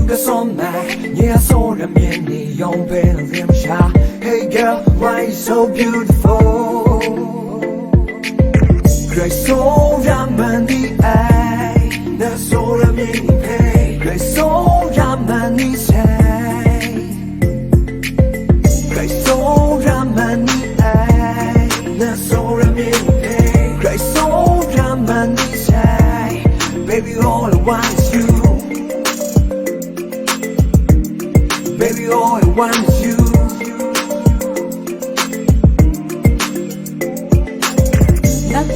Focus on me, yeah, I saw them in the young pen of him shot. Hey girl, why you so beautiful? Grace so Ramani, that's all I mean, hey. Grace so Ramani, say. Grace so Ramani, that's all I mean, hey. Grace so Ramani, say. Baby, all I want is you. Baby, all I want is you.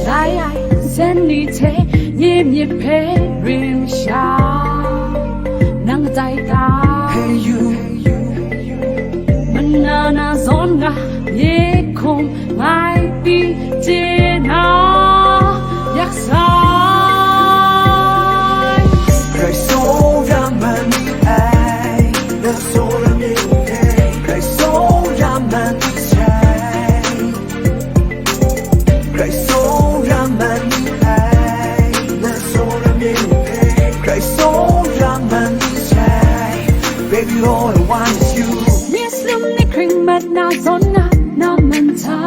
Lại sen đi thế nhịp nhịp phê rim sha nang tay ta Hey you, mình na zon ga ye không mai bi je na yak sai Grace so Ramani, that's all I mean, hey. Grace so Ramani, say. Grace so Ramani, that's all I mean, hey. Grace so Ramani, say. Baby, all I want is you. yes lum ni kring mat na zon na man ta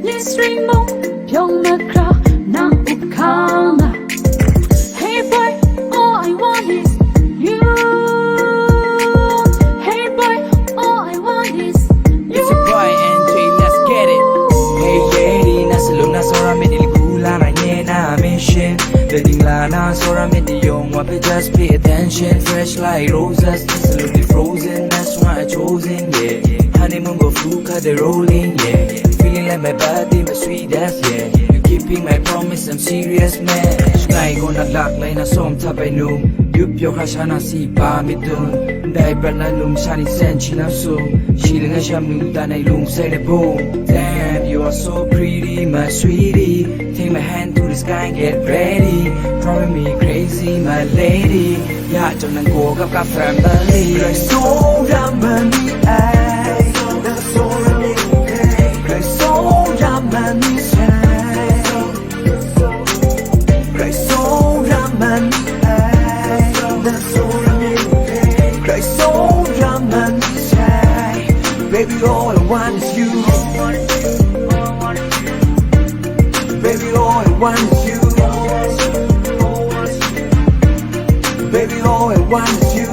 yes ring mong pyong na kra na up kama hey boy all I want is you hey boy all I want is you It's your boy NJ, let's get it. Hey lady, nasa luna sora me niligula na nye na mission. Dating la na sora me di yung wapi just pay attention. Fresh like roses, absolutely frozen. That's why I chosen, yeah. Honeymoon go through, cut the rolling, yeah. Feeling like my body, my sweet ass, yeah. You keeping my promise, I'm serious, man. Sky ko naglakay na som tapay nung yup yo kasana si pamitun. Dahil pa na lung sani sen chinasum. Shilling a sham nung tanay lung say the boom. Damn, you are so pretty, my sweetie. Take my hand to the sky and get ready. Driving me crazy, my lady. Yeah, trong nang ko ka family. Grace so Ramani, that's all I mean, hey. Grace so Ramani, say. Grace so Ramani, that's all I mean, hey. Grace so Ramani, say. Baby, all I want is you. Baby, all I want is you. Baby, all I want is you.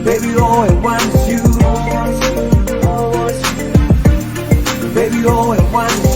Baby, all I want is you. Baby, all I want is you.